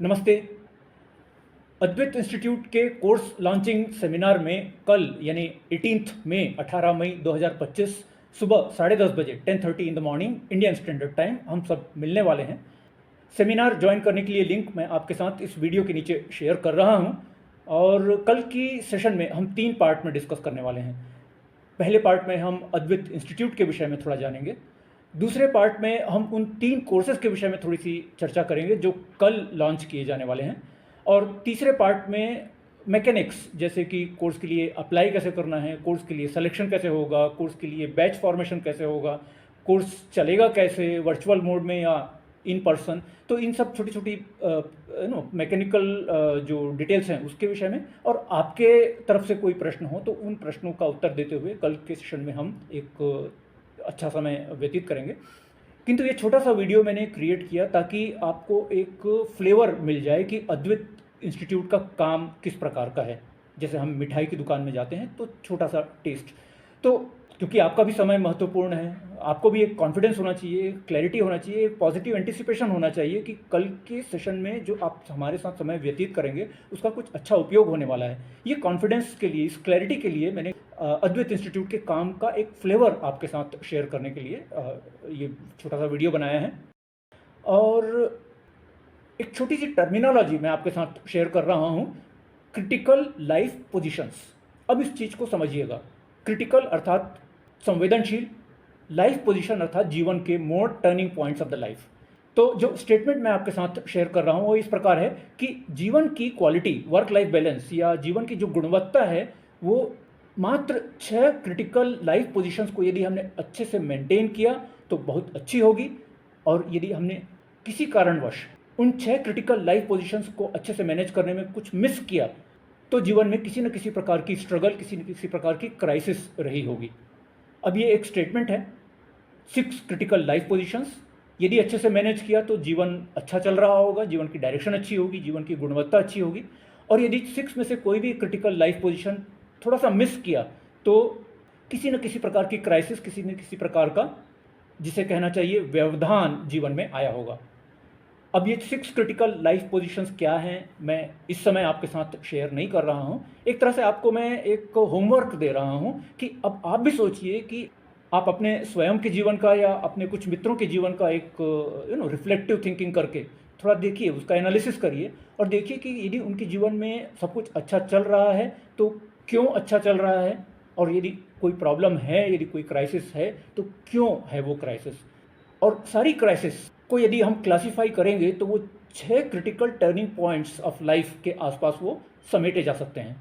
नमस्ते। अद्वैत इंस्टीट्यूट के course launching seminar में कल यानी 18 मई 18 मई 2025 सुबह 10:30 बजे 10:30 in the morning Indian standard time हम सब मिलने वाले हैं। सेमिनार ज्वाइन करने के लिए लिंक मैं आपके साथ इस वीडियो के नीचे शेयर कर रहा हूं। और कल की सेशन में हम 3 पार्ट में डिस्कस करने वाले हैं। पहले पार्ट में हम अद्वैत इंस्टीट्यूट के विषय में थोड़ा जानेंगे। दूसरे पार्ट में हम उन 3 कोर्सेज के विषय में थोड़ी सी चर्चा करेंगे जो कल लॉन्च किए जाने वाले हैं। और तीसरे पार्ट में मैकेनिक्स, जैसे कि कोर्स के लिए अप्लाई कैसे करना है, कोर्स के लिए सिलेक्शन कैसे होगा, कोर्स के लिए बैच फॉर्मेशन कैसे होगा, कोर्स चलेगा कैसे, वर्चुअल मोड में या इन पर्सन। तो इन सब छोटी छोटी मैकेनिकल जो डिटेल्स हैं उसके विषय में, और आपके तरफ से कोई प्रश्न हो तो उन प्रश्नों का उत्तर देते हुए कल के सेशन में हम एक अच्छा समय व्यतीत करेंगे। किंतु ये छोटा सा वीडियो मैंने क्रिएट किया ताकि आपको एक फ्लेवर मिल जाए कि अद्वैत इंस्टीट्यूट का काम किस प्रकार का है। जैसे हम मिठाई की दुकान में जाते हैं तो छोटा सा टेस्ट, तो क्योंकि आपका भी समय महत्वपूर्ण है, आपको भी एक कॉन्फिडेंस होना चाहिए, क्लैरिटी होना चाहिए, एक पॉजिटिव एंटिसिपेशन होना चाहिए कि कल के सेशन में जो आप हमारे साथ समय व्यतीत करेंगे उसका कुछ अच्छा उपयोग होने वाला है। ये कॉन्फिडेंस के लिए, इस क्लैरिटी के लिए मैंने अद्वैत इंस्टीट्यूट के काम का एक फ्लेवर आपके साथ शेयर करने के लिए ये छोटा सा वीडियो बनाया है। और एक छोटी सी टर्मिनोलॉजी मैं आपके साथ शेयर कर रहा हूँ, क्रिटिकल लाइफ पोजीशंस। अब इस चीज़ को समझिएगा। क्रिटिकल अर्थात संवेदनशील, लाइफ पोजीशन अर्थात जीवन के मोर turning points of the life. तो जो स्टेटमेंट मैं आपके साथ शेयर कर रहा हूँ वो इस प्रकार है कि जीवन की क्वालिटी, वर्क लाइफ बैलेंस या जीवन की जो गुणवत्ता है वो मात्र 6 क्रिटिकल लाइफ पोजीशंस को यदि हमने अच्छे से मेंटेन किया तो बहुत अच्छी होगी। और यदि हमने किसी कारणवश उन 6 क्रिटिकल लाइफ पोजीशंस को अच्छे से मैनेज करने में कुछ मिस किया तो जीवन में किसी न किसी प्रकार की स्ट्रगल, किसी न किसी प्रकार की क्राइसिस रही होगी। अब ये एक स्टेटमेंट है, 6 क्रिटिकल लाइफ पोजीशंस यदि अच्छे से मैनेज किया तो जीवन अच्छा चल रहा होगा, जीवन की डायरेक्शन अच्छी होगी, जीवन की गुणवत्ता अच्छी होगी। और यदि 6 में से कोई भी क्रिटिकल लाइफ पोजीशन थोड़ा सा मिस किया तो किसी न किसी प्रकार की क्राइसिस, किसी न किसी प्रकार का, जिसे कहना चाहिए, व्यवधान जीवन में आया होगा। अब ये 6 क्रिटिकल लाइफ पोजीशंस क्या हैं मैं इस समय आपके साथ शेयर नहीं कर रहा हूँ। एक तरह से आपको मैं एक होमवर्क दे रहा हूँ कि अब आप भी सोचिए कि आप अपने स्वयं के जीवन का या अपने कुछ मित्रों के जीवन का एक रिफ्लेक्टिव थिंकिंग करके थोड़ा देखिए, उसका एनालिसिस करिए और देखिए कि यदि उनके जीवन में सब कुछ अच्छा चल रहा है तो क्यों अच्छा चल रहा है, और यदि कोई प्रॉब्लम है, यदि कोई क्राइसिस है तो क्यों है वो क्राइसिस। और सारी क्राइसिस को यदि हम क्लासीफाई करेंगे तो वो 6 critical turning points of life के आसपास वो समेटे जा सकते हैं।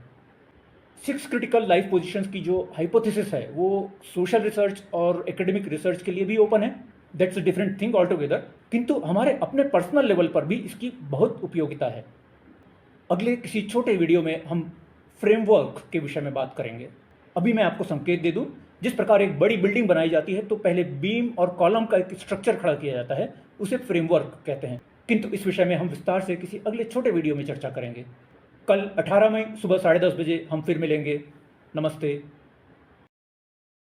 6 क्रिटिकल लाइफ पोजीशंस की जो हाइपोथेसिस है वो सोशल रिसर्च और एकेडमिक रिसर्च के लिए भी ओपन है, that's a different thing all together, किंतु हमारे अपने पर्सनल लेवल पर भी इसकी बहुत उपयोगिता है। अगले किसी छोटे वीडियो में हम फ्रेमवर्क के विषय में बात करेंगे। अभी मैं आपको संकेत दे दूं, जिस प्रकार एक बड़ी बिल्डिंग बनाई जाती है तो पहले बीम और कॉलम का एक स्ट्रक्चर खड़ा किया जाता है, उसे फ्रेमवर्क कहते हैं। किंतु इस विषय में हम विस्तार से किसी अगले छोटे वीडियो में चर्चा करेंगे। कल 18 मई सुबह 10:30 बजे हम फिर मिलेंगे। नमस्ते।